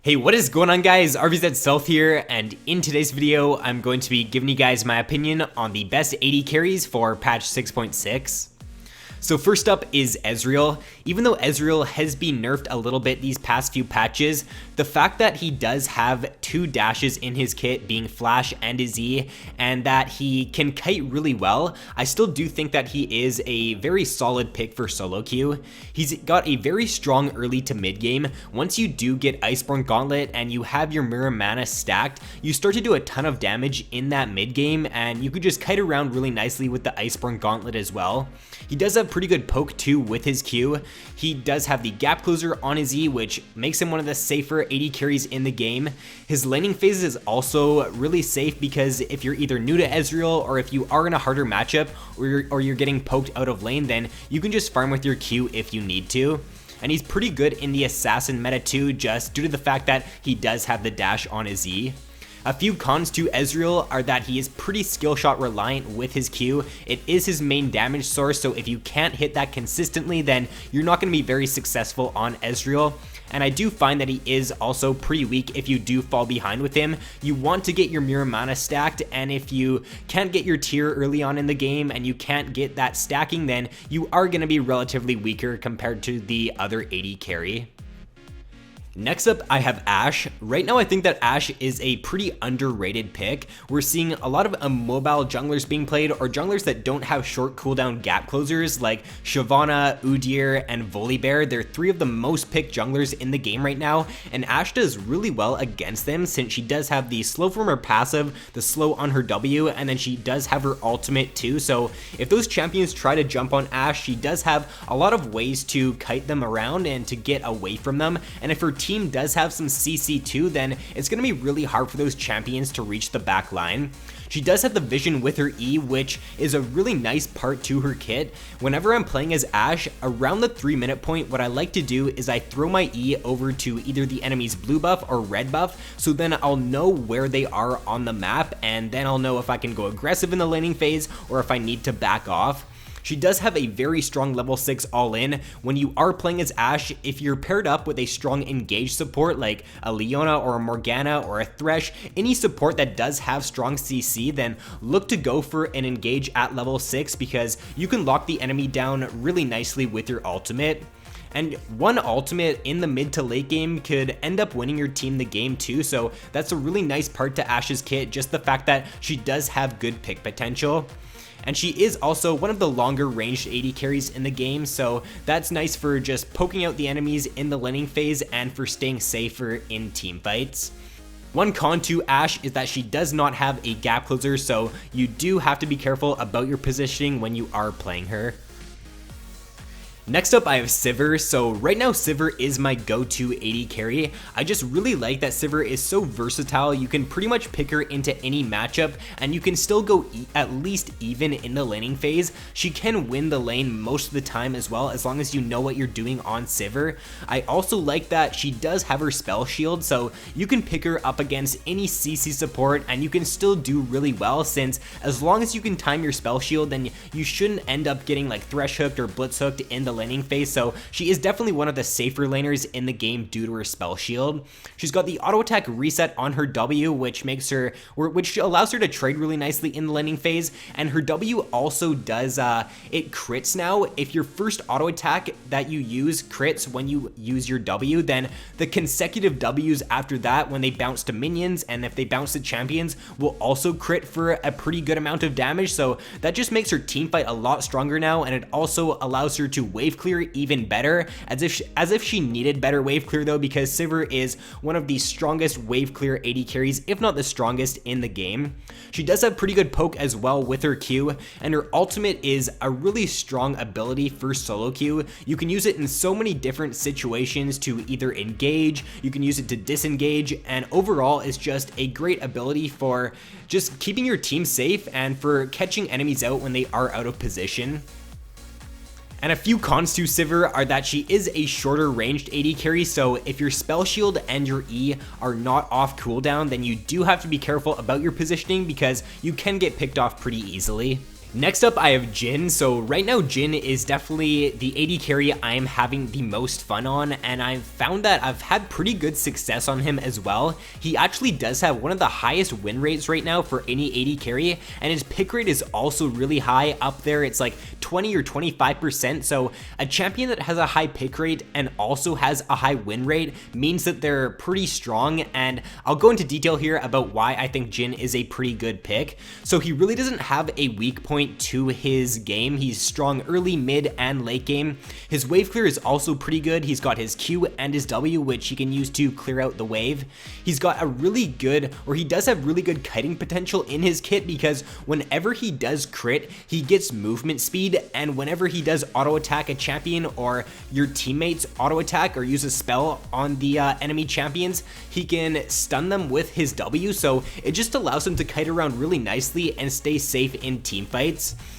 Hey, what is going on guys? RvzStealth here, and in today's video, I'm going to be giving you guys my opinion on the best AD carries for patch 6.6. So first up is Ezreal. Even though Ezreal has been nerfed a little bit these past few patches, the fact that he does have two dashes in his kit, being Flash and his E, and that he can kite really well, I still do think that he is a very solid pick for solo queue. He's got a very strong early to mid game. Once you do get Iceborne Gauntlet and you have your Mirror Mana stacked, you start to do a ton of damage in that mid game, and you could just kite around really nicely with the Iceborne Gauntlet as well. He does have pretty good poke too with his Q. He does have the gap closer on his E, which makes him one of the safer AD carries in the game. His laning phase is also really safe because if you're either new to Ezreal or if you are in a harder matchup or you're getting poked out of lane, then you can just farm with your Q if you need to. And he's pretty good in the assassin meta too, just due to the fact that he does have the dash on his E. A few cons to Ezreal are that he is pretty skill shot reliant with his Q. It is his main damage source, so if you can't hit that consistently, then you're not going to be very successful on Ezreal. And I do find that he is also pretty weak if you do fall behind with him. You want to get your Mirror Mana stacked, and if you can't get your tier early on in the game and you can't get that stacking, then you are going to be relatively weaker compared to the other AD carry. Next up, I have Ashe. Right now, I think that Ashe is a pretty underrated pick. We're seeing a lot of mobile junglers being played, or junglers that don't have short cooldown gap closers like Shyvana, Udyr, and Volibear. They're three of the most picked junglers in the game right now, and Ashe does really well against them since she does have the slow from her passive, the slow on her W, and then she does have her ultimate too. So if those champions try to jump on Ashe, she does have a lot of ways to kite them around and to get away from them. And if her team does have some CC too, then it's going to be really hard for those champions to reach the back line. She does have the vision with her E, which is a really nice part to her kit. Whenever I'm playing as Ashe, around the 3-minute point, what I like to do is I throw my E over to either the enemy's blue buff or red buff, so then I'll know where they are on the map, and then I'll know if I can go aggressive in the laning phase or if I need to back off. She does have a very strong level 6 all-in. When you are playing as Ashe, if you're paired up with a strong engage support like a Leona or a Morgana or a Thresh, any support that does have strong CC, then look to go for an engage at level 6 because you can lock the enemy down really nicely with your ultimate. And one ultimate in the mid to late game could end up winning your team the game too, so that's a really nice part to Ashe's kit, just the fact that she does have good pick potential. And she is also one of the longer ranged AD carries in the game, so that's nice for just poking out the enemies in the laning phase and for staying safer in team fights. One con to Ashe is that she does not have a gap closer, so you do have to be careful about your positioning when you are playing her. Next up, I have Sivir. So right now, Sivir is my go-to AD carry. I just really like that Sivir is so versatile. You can pretty much pick her into any matchup, and you can still go at least even in the laning phase. She can win the lane most of the time as well, as long as you know what you're doing on Sivir. I also like that she does have her spell shield, so you can pick her up against any CC support, and you can still do really well, since as long as you can time your spell shield, then you shouldn't end up getting like thresh hooked or blitz hooked in the laning phase. So she is definitely one of the safer laners in the game due to her spell shield. She's got the auto attack reset on her W, which allows her to trade really nicely in the laning phase, and her W also does it crits now. If your first auto attack that you use crits when you use your W, then the consecutive Ws after that, when they bounce to minions and if they bounce to champions, will also crit for a pretty good amount of damage. So that just makes her team fight a lot stronger now, and it also allows her to wave clear even better, as if she needed better wave clear though, because Sivir is one of the strongest wave clear AD carries, if not the strongest in the game. She does have pretty good poke as well with her Q, and her ultimate is a really strong ability for solo queue. You can use it in so many different situations to either engage, you can use it to disengage, and overall it's just a great ability for just keeping your team safe and for catching enemies out when they are out of position. And a few cons to Sivir are that she is a shorter ranged AD carry, so if your spell shield and your E are not off cooldown, then you do have to be careful about your positioning because you can get picked off pretty easily. Next up, I have Jhin. So right now, Jhin is definitely the AD carry I'm having the most fun on, and I've found that I've had pretty good success on him as well. He actually does have one of the highest win rates right now for any AD carry, and his pick rate is also really high up there. It's like 20 or 25%. So a champion that has a high pick rate and also has a high win rate means that they're pretty strong, and I'll go into detail here about why I think Jhin is a pretty good pick. So he really doesn't have a weak point to his game. He's strong early, mid, and late game. His wave clear is also pretty good. He's got his Q and his W, which he can use to clear out the wave. He's got a really good, or he does have really good kiting potential in his kit, because whenever he does crit, he gets movement speed, and whenever he does auto attack a champion or your teammates auto attack or use a spell on the enemy champions, he can stun them with his W, so it just allows him to kite around really nicely and stay safe in team fights.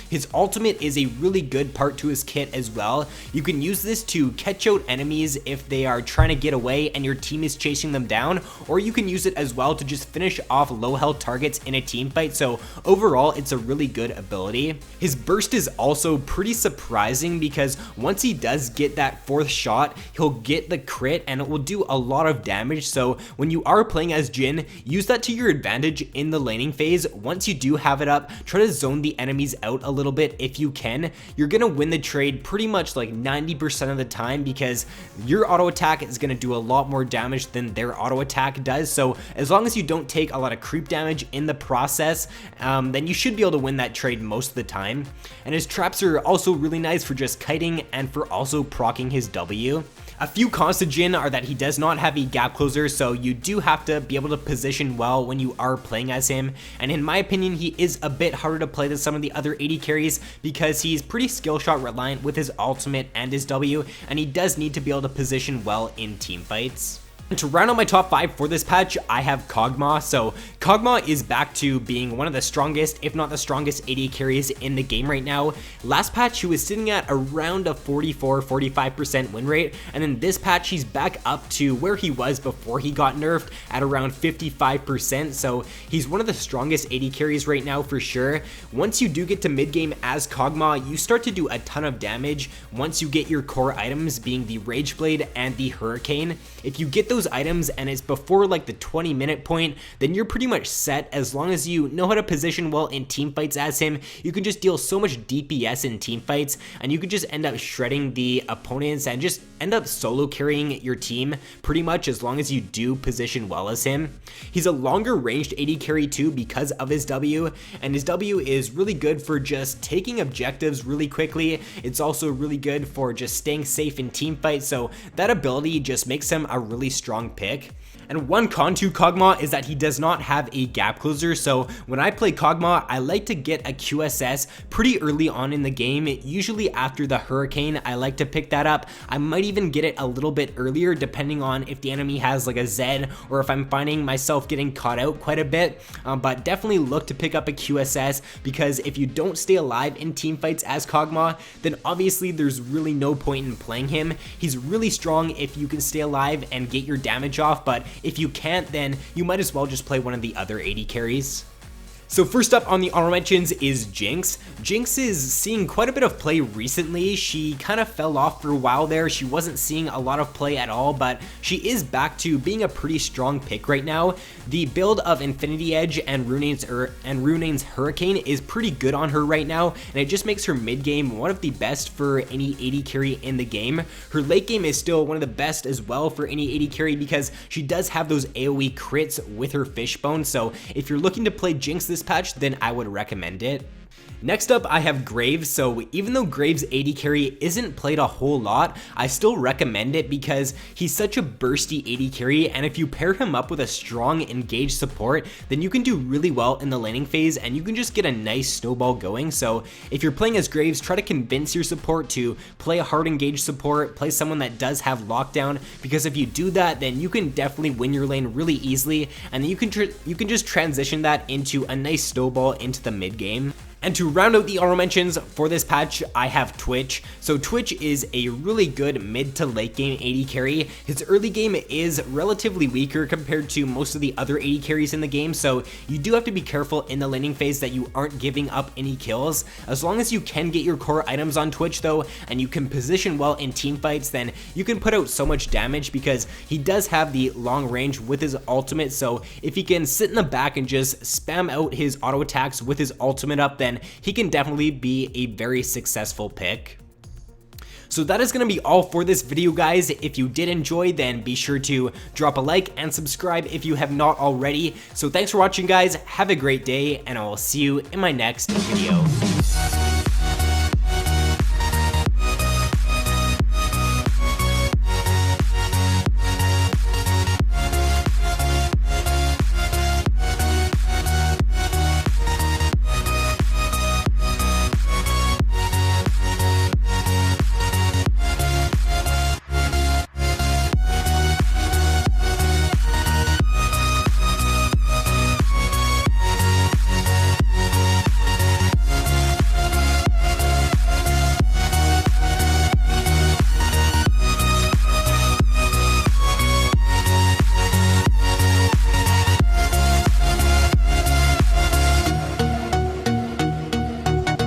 His ultimate is a really good part to his kit as well. You can use this to catch out enemies if they are trying to get away and your team is chasing them down, or you can use it as well to just finish off low health targets in a team fight. So overall, it's a really good ability. His burst is also pretty surprising, because once he does get that fourth shot, he'll get the crit and it will do a lot of damage. So when you are playing as Jhin, use that to your advantage in the laning phase. Once you do have it up, try to zone the enemies out a little bit if you can. You're gonna win the trade pretty much like 90% of the time, because your auto attack is gonna do a lot more damage than their auto attack does. So as long as you don't take a lot of creep damage in the process, then you should be able to win that trade most of the time. And his traps are also really nice for just kiting and for also proccing his W. A few cons to Jhin are that he does not have a gap closer, so you do have to be able to position well when you are playing as him, and in my opinion, he is a bit harder to play than some of the other AD carries, because he's pretty skill shot reliant with his ultimate and his W, and he does need to be able to position well in team fights. And to round out my top 5 for this patch, I have Kog'Maw. So Kog'Maw is back to being one of the strongest, if not the strongest AD carries in the game right now. Last patch, he was sitting at around a 44-45% win rate, and then this patch, he's back up to where he was before he got nerfed at around 55%. So he's one of the strongest AD carries right now for sure. Once you do get to mid game as Kog'Maw, you start to do a ton of damage once you get your core items, being the Rage Blade and the Hurricane. If you get those items and it's before like the 20-minute point, then you're pretty much set. As long as you know how to position well in team fights as him, you can just deal so much DPS in team fights, and you can just end up shredding the opponents and just end up solo carrying your team pretty much, as long as you do position well as him. He's a longer ranged AD carry too, because of his W, and his W is really good for just taking objectives really quickly. It's also really good for just staying safe in team fights, so that ability just makes him a really strong pick. And one con to Kog'Maw is that he does not have a gap closer, so when I play Kog'Maw, I like to get a QSS pretty early on in the game. Usually after the Hurricane, I like to pick that up. I might even get it a little bit earlier, depending on if the enemy has like a Zed, or if I'm finding myself getting caught out quite a bit, but definitely look to pick up a QSS, because if you don't stay alive in team fights as Kog'Maw, then obviously there's really no point in playing him. He's really strong if you can stay alive and get your damage off, but if you can't, then you might as well just play one of the other AD carries. So first up on the honorable mentions is Jinx. Jinx is seeing quite a bit of play recently. She kind of fell off for a while there. She wasn't seeing a lot of play at all, but she is back to being a pretty strong pick right now. The build of Infinity Edge and Runane's Hurricane is pretty good on her right now, and it just makes her mid game one of the best for any AD carry in the game. Her late game is still one of the best as well for any AD carry, because she does have those AoE crits with her Fishbone. So if you're looking to play Jinx this patch, then I would recommend it. Next up, I have Graves. So even though Graves' AD carry isn't played a whole lot, I still recommend it because he's such a bursty AD carry, and if you pair him up with a strong engaged support, then you can do really well in the laning phase and you can just get a nice snowball going. So if you're playing as Graves, try to convince your support to play a hard engaged support, play someone that does have lockdown, because if you do that, then you can definitely win your lane really easily, and then you can just transition that into a nice snowball into the mid game. And to round out the honorable mentions for this patch, I have Twitch. So Twitch is a really good mid to late game AD carry. His early game is relatively weaker compared to most of the other AD carries in the game, so you do have to be careful in the laning phase that you aren't giving up any kills. As long as you can get your core items on Twitch though, and you can position well in team fights, then you can put out so much damage because he does have the long range with his ultimate. So if he can sit in the back and just spam out his auto attacks with his ultimate up, then he can definitely be a very successful pick. So that is going to be all for this video, guys. If you did enjoy, then be sure to drop a like and subscribe if you have not already. So thanks for watching, guys. Have a great day, and I will see you in my next video.